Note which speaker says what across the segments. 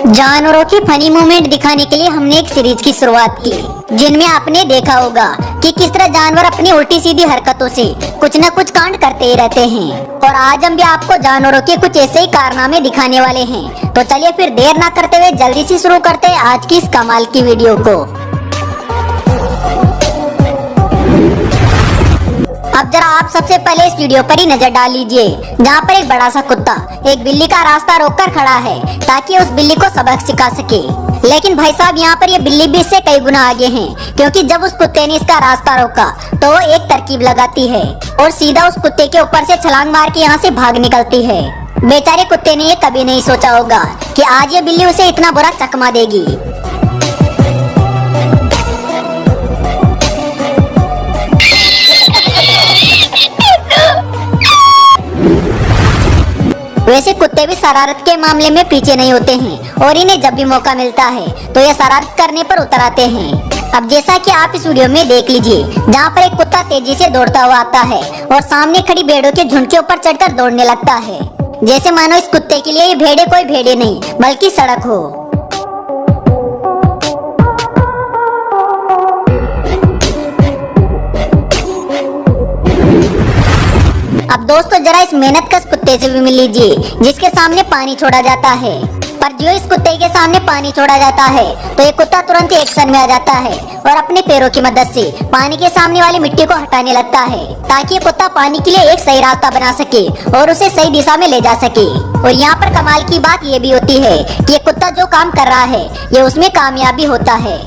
Speaker 1: जानवरों की funny movement दिखाने के लिए हमने एक सीरीज की शुरुआत की, जिनमें आपने देखा होगा कि किस तरह जानवर अपनी उल्टी सीधी हरकतों से कुछ न कुछ कांड करते ही रहते हैं। और आज हम भी आपको जानवरों के कुछ ऐसे ही कारनामे दिखाने वाले हैं। तो चलिए फिर देर ना करते हुए जल्दी से शुरू करते हैं आज की इस कमाल की वीडियो को। अब जरा आप सबसे पहले इस वीडियो पर ही नजर डाल लीजिए, जहाँ पर एक बड़ा सा कुत्ता एक बिल्ली का रास्ता रोककर खड़ा है ताकि उस बिल्ली को सबक सिखा सके। लेकिन भाई साहब, यहाँ पर ये बिल्ली भी इससे कई गुना आगे है, क्योंकि जब उस कुत्ते ने इसका रास्ता रोका तो वो एक तरकीब लगाती है और सीधा उस कुत्ते के ऊपर से छलांग मार के यहाँ से भाग निकलती है। बेचारे कुत्ते ने ये कभी नहीं सोचा होगा कि आज ये बिल्ली उसे इतना बुरा चकमा देगी। वैसे कुत्ते भी शरारत के मामले में पीछे नहीं होते हैं और इन्हें जब भी मौका मिलता है तो ये शरारत करने पर उतर आते हैं। अब जैसा कि आप इस वीडियो में देख लीजिए, जहाँ पर एक कुत्ता तेजी से दौड़ता हुआ आता है और सामने खड़ी भेड़ों के झुंड के ऊपर चढ़कर दौड़ने लगता है, जैसे मानो इस कुत्ते के लिए ये भेड़े कोई भेड़े नहीं बल्कि सड़क हो। अब दोस्तों जरा इस मेहनतकश कुत्ते से भी मिल लीजिए, जिसके सामने पानी छोड़ा जाता है। पर जो इस कुत्ते के सामने पानी छोड़ा जाता है तो ये कुत्ता तुरंत ही एक्शन में आ जाता है और अपने पैरों की मदद से पानी के सामने वाली मिट्टी को हटाने लगता है, ताकि ये कुत्ता पानी के लिए एक सही रास्ता बना सके और उसे सही दिशा में ले जा सके। और यहाँ पर कमाल की बात ये भी होती है कि ये कुत्ता जो काम कर रहा है ये उसमें कामयाब भी होता है।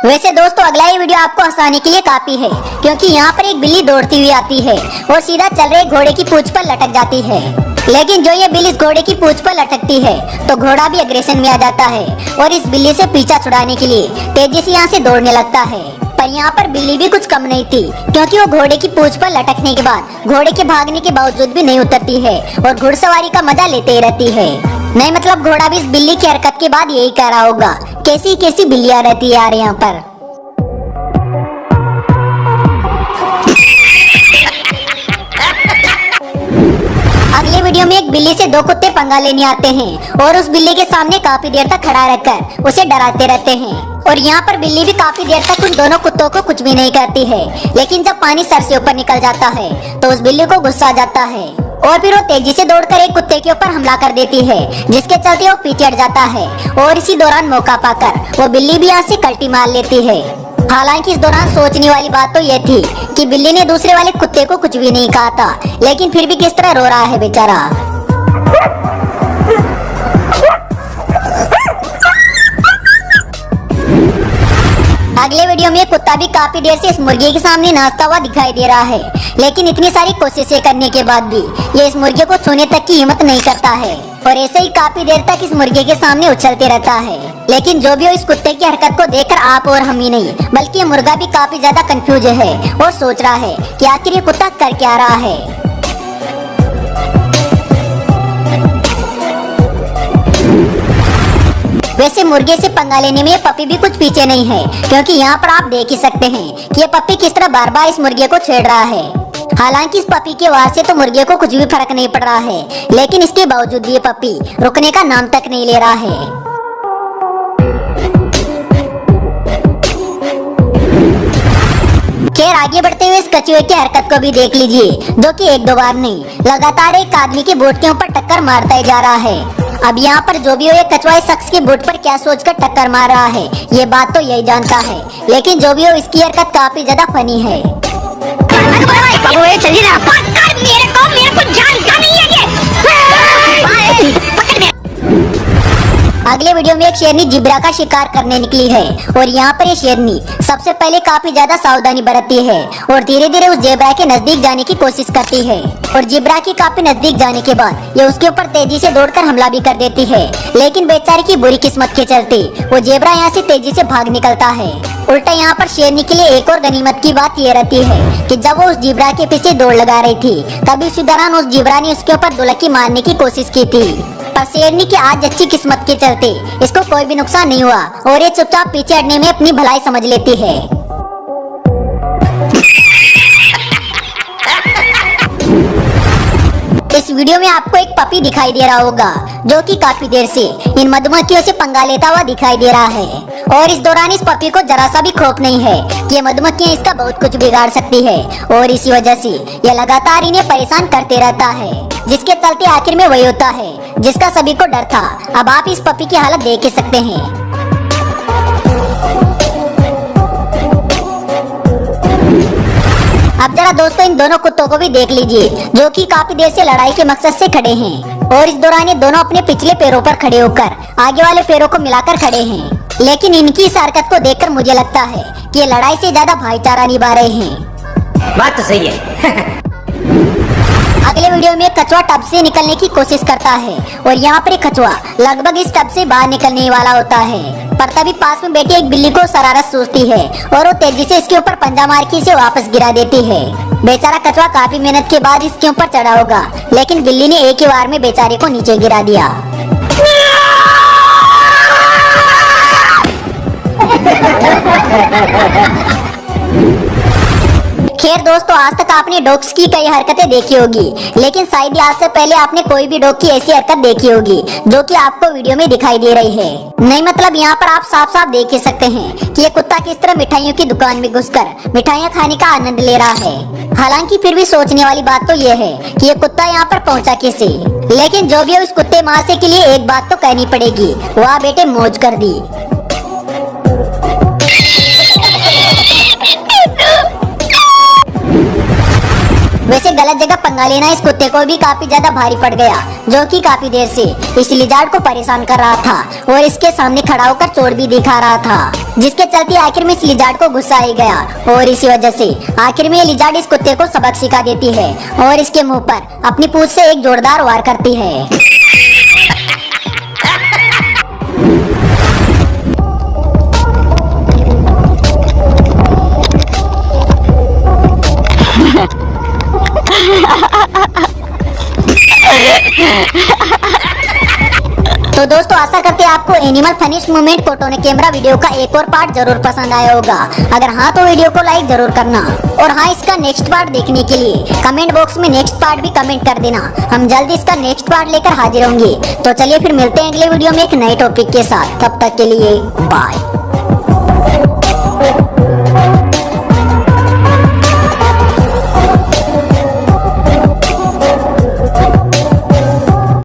Speaker 1: वैसे दोस्तों, अगला ये वीडियो आपको हंसाने के लिए काफी है, क्योंकि यहाँ पर एक बिल्ली दौड़ती हुई आती है और सीधा चल रहे घोड़े की पूंछ पर लटक जाती है। लेकिन जो ये बिल्ली इस घोड़े की पूंछ पर लटकती है तो घोड़ा भी एग्रेशन में आ जाता है और इस बिल्ली से पीछा छुड़ाने के लिए तेजी से यहाँ से दौड़ने लगता है। पर यहाँ पर बिल्ली भी कुछ कम नहीं थी, क्योंकि वो घोड़े की पूंछ पर लटकने के बाद घोड़े के भागने के बावजूद भी नहीं उतरती है और घुड़सवारी का मजा लेते ही रहती है। नहीं मतलब घोड़ा भी इस बिल्ली की हरकत के बाद यही कह रहा होगा, कैसी कैसी बिल्लियां रहती है यार यहाँ पर। अगले वीडियो में एक बिल्ली से दो कुत्ते पंगा लेने आते हैं और उस बिल्ली के सामने काफी देर तक खड़ा रहकर उसे डराते रहते हैं। और यहाँ पर बिल्ली भी काफी देर तक उन दोनों कुत्तों को कुछ भी नहीं करती है। लेकिन जब पानी सर से ऊपर निकल जाता है तो उस बिल्ली को गुस्सा आ जाता है और फिर वो तेजी से दौड़कर एक कुत्ते के ऊपर हमला कर देती है, जिसके चलते वो पीछे हट जाता है। और इसी दौरान मौका पाकर वो बिल्ली भी यहाँ से कल्टी मार लेती है। हालांकि इस दौरान सोचने वाली बात तो ये थी कि बिल्ली ने दूसरे वाले कुत्ते को कुछ भी नहीं कहा था, लेकिन फिर भी किस तरह रो रहा है बेचारा। अगले वीडियो में कुत्ता भी काफी देर से इस मुर्गे के सामने नाचता हुआ दिखाई दे रहा है, लेकिन इतनी सारी कोशिशें करने के बाद भी ये इस मुर्गे को छूने तक की हिम्मत नहीं करता है और ऐसे ही काफी देर तक इस मुर्गे के सामने उछलते रहता है। लेकिन जो भी हो, इस कुत्ते की हरकत को देखकर आप और हम ही नहीं बल्कि ये मुर्गा भी काफी ज्यादा कंफ्यूज है और सोच रहा है कि आखिर ये कुत्ता कर क्या रहा है। वैसे मुर्गे से पंगा लेने में ये पपी भी कुछ पीछे नहीं है, क्योंकि यहाँ पर आप देख ही सकते हैं कि ये पपी किस तरह बार बार इस मुर्गे को छेड़ रहा है। हालांकि इस पपी के आवाज से तो मुर्गे को कुछ भी फर्क नहीं पड़ रहा है, लेकिन इसके बावजूद भी ये पपी रुकने का नाम तक नहीं ले रहा है। खैर आगे बढ़ते हुए इस कछुए की हरकत को भी देख लीजिए, जो कि एक दो बार नहीं लगातार एक आदमी के बोट के ऊपर टक्कर मारता ही जा रहा है। अब यहाँ पर जो भी हो, ये कछुआ इस शख्स के बोट पर क्या सोचकर टक्कर मार रहा है ये बात तो यही जानता है, लेकिन जो भी हो इसकी हरकत काफी ज्यादा फनी है। अगले वीडियो में एक शेरनी जिब्रा का शिकार करने निकली है और यहाँ पर ये शेरनी सबसे पहले काफी ज्यादा सावधानी बरतती है और धीरे धीरे उस जेब्रा के नजदीक जाने की कोशिश करती है और जिब्रा की काफी नजदीक जाने के बाद ये उसके ऊपर तेजी से दौड़कर हमला भी कर देती है। लेकिन बेचारे की बुरी किस्मत के चलते वो जेब्रा यहाँ से तेजी से भाग निकलता है। उल्टा यहाँ पर शेरनी के लिए एक और गनीमत की बात ये रहती है कि जब वो उस जिब्रा के पीछे दौड़ लगा रही थी तभी उसी दौरान उस जिब्रा ने उसके ऊपर दुलकी मारने की कोशिश की थी। पर शेरनी की आज अच्छी किस्मत के चलते इसको कोई भी नुकसान नहीं हुआ और ये चुपचाप पीछे हटने में अपनी भलाई समझ लेती है। इस वीडियो में आपको एक पपी दिखाई दे रहा होगा जो कि काफी देर से इन मधुमक्खियों से पंगा लेता हुआ दिखाई दे रहा है और इस दौरान इस पपी को जरा सा भी खौफ नहीं है कि ये मधुमक्खियां इसका बहुत कुछ बिगाड़ सकती है और इसी वजह से ये लगातार इन्हें परेशान करते रहता है, जिसके चलते आखिर में वही होता है जिसका सभी को डर था। अब आप इस पपी की हालत देख ही सकते हैं। अब जरा दोस्तों इन दोनों कुत्तों को भी देख लीजिए जो कि काफी देर से लड़ाई के मकसद से खड़े हैं और इस दौरान ये दोनों अपने पिछले पैरों पर खड़े होकर आगे वाले पैरों को मिलाकर खड़े हैं। लेकिन इनकी इस हरकत को देखकर मुझे लगता है कि ये लड़ाई से ज्यादा भाईचारा निभा रहे हैं।
Speaker 2: बात तो सही है।
Speaker 1: अगले वीडियो में कछुआ टब से निकलने की कोशिश करता है और यहाँ पर एक कछुआ लगभग इस टब से बाहर निकलने वाला होता है पर तभी पास में बैठी एक बिल्ली को शरारत सूझती है और वो तेजी से इसके ऊपर पंजा मार के इसे वापस गिरा देती है। बेचारा कछुआ काफी मेहनत के बाद इसके ऊपर चढ़ा होगा लेकिन बिल्ली ने एक ही बार में बेचारे को नीचे गिरा दिया। खैर दोस्तों आज तक आपने डॉग्स की कई हरकतें देखी होगी लेकिन शायद आज से पहले आपने कोई भी डॉग की ऐसी हरकत देखी होगी जो कि आपको वीडियो में दिखाई दे रही है। नहीं मतलब यहाँ पर आप साफ साफ देख ही सकते हैं कि ये कुत्ता किस तरह मिठाइयों की दुकान में घुसकर मिठाइयाँ खाने का आनंद ले रहा है। हालांकि फिर भी सोचने वाली बात तो ये है कि ये कुत्ता यहाँ पर पहुँचा कैसे। लेकिन जो भी उस कुत्ते मासे के लिए एक बात तो कहनी पड़ेगी, वाह बेटे मौज कर दी। वैसे गलत जगह पंगा लेना इस कुत्ते को भी काफी ज्यादा भारी पड़ गया जो कि काफी देर से इस लिजार्ड को परेशान कर रहा था और इसके सामने खड़ा होकर चोट भी दिखा रहा था, जिसके चलते आखिर में इस लिजार्ड को गुस्सा आ गया और इसी वजह से आखिर में ये लिजार्ड इस कुत्ते को सबक सिखा देती है और इसके मुंह पर अपनी पूंछ से एक जोरदार वार करती है। तो दोस्तों आशा करते हैं आपको animal funniest moment caught on camera video का एक और पार्ट जरूर पसंद आया होगा। अगर हाँ तो वीडियो को लाइक जरूर करना और हाँ इसका नेक्स्ट पार्ट देखने के लिए कमेंट बॉक्स में नेक्स्ट पार्ट भी कमेंट कर देना। हम जल्दी इसका नेक्स्ट पार्ट लेकर हाजिर होंगे। तो चलिए फिर मिलते हैं अगले वीडियो में एक नए टॉपिक के साथ। तब तक के लिए बाय।